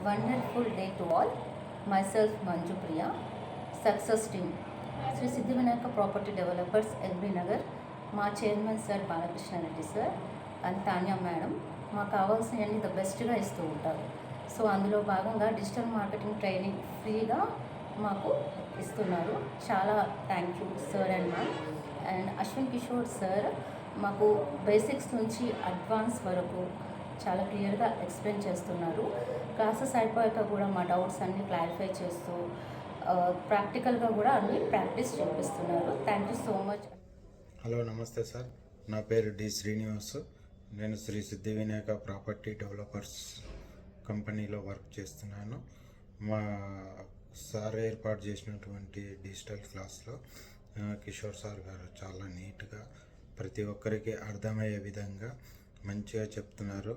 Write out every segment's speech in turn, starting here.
Wonderful day to all. Myself Manju Priya, Success Team, Shri Siddhi Vinayaka property developers LB Nagar. మా chairman sir Balakrishna Reddy sir and Tanya madam మాకు కావాల్సినవన్నీ the బెస్ట్గా ఇస్తూ ఉంటారు. సో అందులో భాగంగా డిజిటల్ మార్కెటింగ్ ట్రైనింగ్ ఫ్రీగా మాకు ఇస్తున్నారు. చాలా thank you sir and ma'am. And Ashwin Kishore sir మాకు బేసిక్స్ నుంచి అడ్వాన్స్ వరకు చాలా క్లియర్గా ఎక్స్ప్లెయిన్ చేస్తున్నారు. క్లాసెస్ అయిపోయాక కూడా మా డౌట్స్ అన్నీ క్లారిఫై చేస్తూ ప్రాక్టికల్గా కూడా అన్ని ప్రాక్టీస్ చేపిస్తున్నారు. Thank you so much. Hello, నమస్తే సార్. నా పేరు డి శ్రీనివాస్. నేను శ్రీ సిద్ధి వినాయక ప్రాపర్టీ డెవలపర్స్ కంపెనీలో వర్క్ చేస్తున్నాను. మా సార్ ఏర్పాటు చేసినటువంటి డిజిటల్ క్లాస్లో కిషోర్ సార్ గారు చాలా నీట్గా ప్రతి ఒక్కరికి అర్థమయ్యే విధంగా మంచిగా చెప్తున్నారు.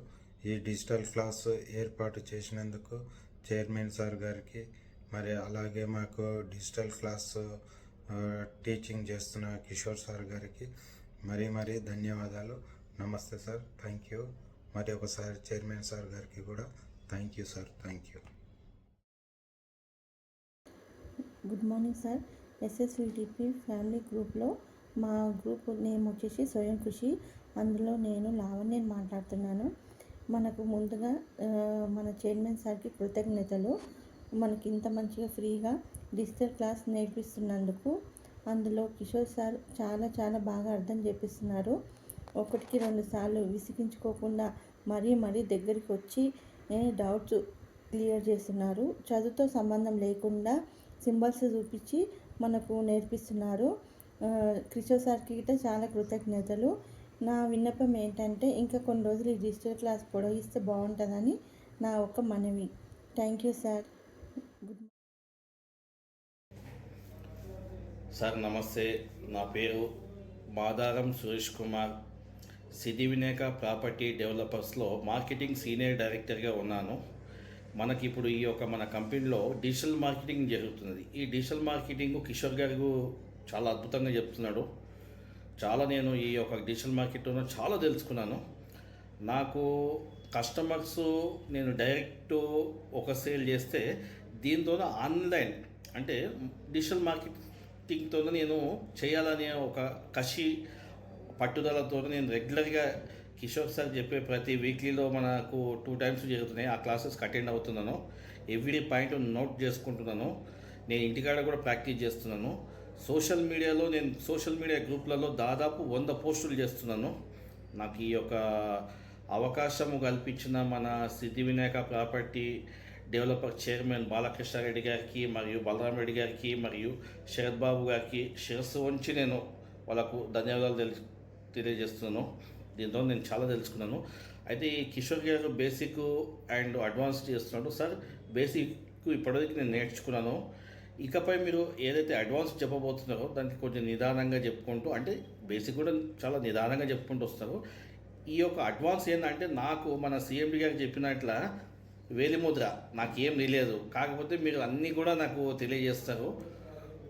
ఈ డిజిటల్ క్లాస్ ఏర్పాటు చేసినందుకు చైర్మన్ సార్ గారికి, మరి అలాగే మాకు డిజిటల్ క్లాస్ టీచింగ్ చేస్తున్న కిషోర్ సార్ గారికి మరీ ధన్యవాదాలు. నమస్తే సార్, థ్యాంక్ యూ. మరి ఒకసారి చైర్మన్ సార్ గారికి కూడా thank you sir, thank you. Good morning sir. SSVTP family గ్రూప్లో మా గ్రూప్ నేమ్ వచ్చేసి స్వయం కృషి. అందులో నేను లావణ్యని మాట్లాడుతున్నాను. మనకు ముందుగా మన చైర్మన్ సార్కి కృతజ్ఞతలు. మనకి ఇంత మంచిగా ఫ్రీగా డిజిటల్ క్లాస్ నేర్పిస్తున్నందుకు. అందులో కిషోర్ సార్ చాలా బాగా అర్థం చేపిస్తున్నారు. ఒకటికి 2 సార్లు విసిగించుకోకుండా మరీ దగ్గరికి వచ్చి డౌట్స్ క్లియర్ చేస్తున్నారు. చదువుతో సంబంధం లేకుండా సింబల్స్ చూపించి మనకు నేర్పిస్తున్నారు. కిషోర్ సార్కి చాలా కృతజ్ఞతలు. నా విన్నపం ఏంటంటే ఇంకా కొన్ని రోజులు ఈ డిజిటల్ క్లాస్ పొడిగిస్తే బాగుంటుందని నా ఒక మనవి. Thank you sir. సార్ నమస్తే. నా పేరు మాదారం సురేష్ కుమార్. సిద్ధి వినాయక ప్రాపర్టీ డెవలపర్స్లో మార్కెటింగ్ సీనియర్ డైరెక్టర్గా ఉన్నాను. మనకి ఇప్పుడు ఈ యొక్క మన కంపెనీలో డిజిటల్ మార్కెటింగ్ జరుగుతున్నది. ఈ డిజిటల్ మార్కెటింగ్ కిషోర్ గారు చాలా అద్భుతంగా చెప్తున్నాడు. నేను ఈ యొక్క డిజిటల్ మార్కెట్లో చాలా తెలుసుకున్నాను. నాకు కస్టమర్స్ నేను డైరెక్ట్ ఒక సేల్ చేస్తే దీంతో ఆన్లైన్ అంటే డిజిటల్ మార్కెటింగ్తో నేను చేయాలనే ఒక కసి పట్టుదలతో నేను రెగ్యులర్గా కిషోర్ సార్ చెప్పే ప్రతి వీక్లీలో మనకు 2 టైమ్స్ జరుగుతున్నాయి. ఆ క్లాసెస్కి అటెండ్ అవుతున్నాను. ఎవ్రీ పాయింట్ నోట్ చేసుకుంటున్నాను. నేను ఇంటికాడ కూడా ప్రాక్టీస్ చేస్తున్నాను. సోషల్ మీడియా గ్రూప్లలో దాదాపు 100 పోస్టులు చేస్తున్నాను. నాకు ఈ యొక్క అవకాశము కల్పించిన మన Siddhi Vinayaka property developer chairman Balakrishna Reddy గారికి మరియు బలరాం రెడ్డి గారికి మరియు శరత్ బాబు గారికి శిరస్సు వంచి నేను వాళ్ళకు ధన్యవాదాలు తెలియజేస్తున్నాను. దీంతో నేను చాలా తెలుసుకున్నాను. అయితే ఈ కిషోర్ గారు బేసిక్ అండ్ అడ్వాన్స్ చేస్తున్నాడు. సార్ బేసిక్ ఇప్పటివరకు నేను నేర్చుకున్నాను. ఇకపై మీరు ఏదైతే అడ్వాన్స్ చెప్పబోతున్నారో దానికి కొంచెం నిదానంగా చెప్పుకుంటూ, అంటే బేసిక్ కూడా చాలా నిదానంగా చెప్పుకుంటూ వస్తారు. ఈ యొక్క అడ్వాన్స్ ఏంటంటే నాకు మన సిఎండి గారికి చెప్పినట్ల వేలిముద్ర నాకేం తెలియదు, కాకపోతే మీరు అన్నీ కూడా నాకు తెలియజేస్తారు.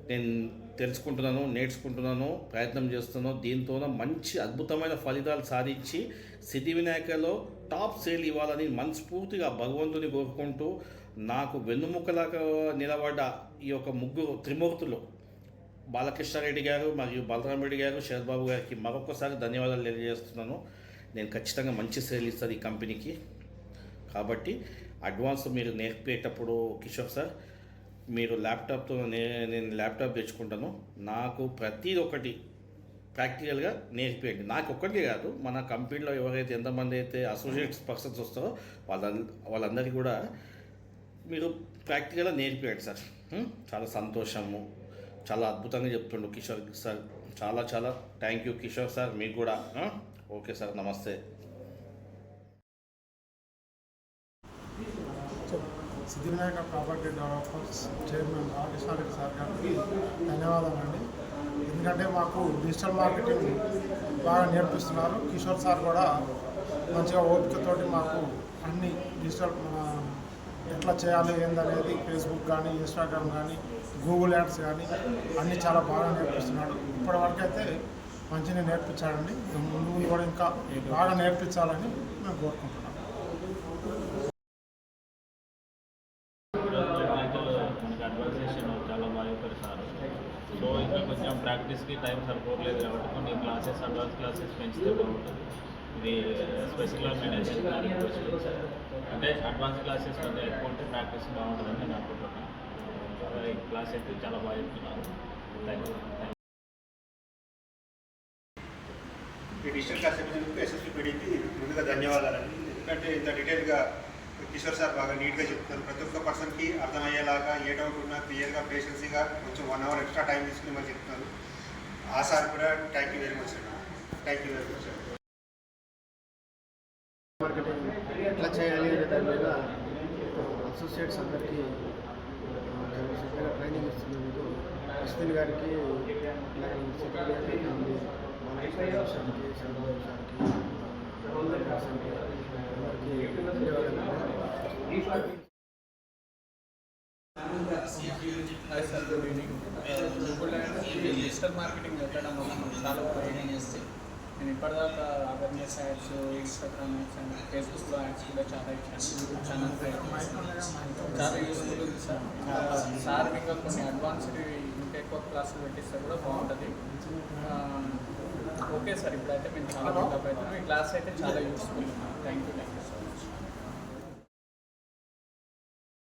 నేను తెలుసుకుంటున్నాను, నేర్చుకుంటున్నాను, ప్రయత్నం చేస్తున్నాను. దీంతో మంచి అద్భుతమైన ఫలితాలు సాధించి సిద్ధి వినాయకలో టాప్ సేల్ ఇవ్వాలని మనస్ఫూర్తిగా భగవంతుని కోరుకుంటూ, నాకు వెన్నుముకలాగా నిలబడ్డ ఈ యొక్క త్రిమూర్తులు బాలకృష్ణారెడ్డి గారు మరియు బలరాం రెడ్డి గారు, శరత్ బాబు గారికి మరొకసారి ధన్యవాదాలు తెలియజేస్తున్నాను. నేను ఖచ్చితంగా మంచి సేల్ ఇస్తాను ఈ కంపెనీకి. కాబట్టి అడ్వాన్స్ మీరు నేర్పేటప్పుడు కిషోర్ సార్ మీరు ల్యాప్టాప్తో నేను ల్యాప్టాప్ తెచ్చుకుంటాను. నాకు ప్రతి ఒక్కటి ప్రాక్టికల్గా నేర్పియండి. నాకు ఒక్కటి కాదు, మన కంపెనీలో ఎవరైతే ఎంతమంది అయితే అసోసియేట్స్ పర్సన్స్ వస్తారో వాళ్ళందరికీ కూడా మీరు ప్రాక్టికల్గా నేర్పియండి సార్. చాలా సంతోషము. చాలా అద్భుతంగా చెప్తుండు కిషోర్ సార్. చాలా థ్యాంక్ యూ కిషోర్ సార్. మీకు కూడా ఓకే సార్, నమస్తే. Siddhi Vinayaka property developers chairman Balakrishna Reddy sir గారికి ధన్యవాదాలండి. ఎందుకంటే మాకు డిజిటల్ మార్కెటింగ్ బాగా నేర్పిస్తున్నారు. కిషోర్ సార్ కూడా మంచిగా ఓపికతోటి మాకు అన్ని డిజిటల్ ఎట్లా చేయాలి ఏందనేది ఫేస్బుక్ కానీ, ఇన్స్టాగ్రామ్ కానీ, గూగుల్ యాడ్స్ కానీ అన్నీ చాలా బాగా నేర్పిస్తున్నాడు. ఇప్పటివరకు అయితే మంచిగా నేర్పించాడండి. ముందు కూడా ఇంకా బాగా నేర్పించాలని మేము కోరుకుంటున్నాం. ప్రాక్టీస్కి టైం సరిపోవట్లేదు కాబట్టి కొన్ని క్లాసెస్ అడ్వాన్స్ క్లాసెస్ పెంచితే బాగుంటుంది. ఇది స్పెషల్గా మెయింటైన్ అంటే అడ్వాన్స్ క్లాసెస్ కొంచెం ఎక్కువ ఉంటే ప్రాక్టీస్ బాగుంటుందని నేను అనుకుంటున్నాను. ఈ క్లాస్ అయితే చాలా బాగా చెప్తున్నాను. Thank you. ఈ డిజిటల్ క్లాస్ చెప్పినందుకు ఎస్ఎస్పీడీకి ముందుగా ధన్యవాదాలండి. ఎందుకంటే ఇంత డీటెయిల్గా కిషోర్ సార్ బాగా నీట్గా చెప్తారు. ప్రతి ఒక్క పర్సన్కి అర్థమయ్యేలాగా ఏ డౌట్ ఉన్నా క్లియర్గా పేషెన్సీగా కొంచెం 1 hour ఎక్స్ట్రా టైం తీసుకుని మరి చెప్తున్నారు. ఆ సార్ కూడా థ్యాంక్ యూ వెరీ మచ్ అండి. థ్యాంక్ యూ వెరీ మచ్ అండి. మార్కెటింగ్ ఎట్లా చేయాలి అనే దాని మీద అసోసియేట్స్ అందరికీ చాలా చక్కగా ట్రైనింగ్ ఇస్తున్నందుకు అశ్విన్ గారికి సెక్రటరీ గారికి బాలకృష్ణ సార్కి చంద్రబాబు సార్కి అందరికీ ధన్యవాదాలు. Hi sir, good evening. Digital marketing పెట్టడం వల్ల మనకు చాలా ట్రైనింగ్ చేస్తాయి. నేను ఇప్పటిదాకా awareness ads, Instagram ads and ఫేస్బుక్లో యాడ్స్ కూడా చాలా ఇచ్చాను. యూట్యూబ్ ఛానల్ చాలా యూస్ఫుల్ ఉంది సార్. సార్ ఇంకా కొన్ని అడ్వాన్స్డ్ ఇంకా ఎక్కువ క్లాసులు పెట్టిస్తే కూడా బాగుంటుంది. ఓకే సార్, ఇప్పుడైతే మేము చాలా డెవలప్ అవుతున్నాం. ఈ క్లాస్ అయితే చాలా యూస్ఫుల్. Thank you sir.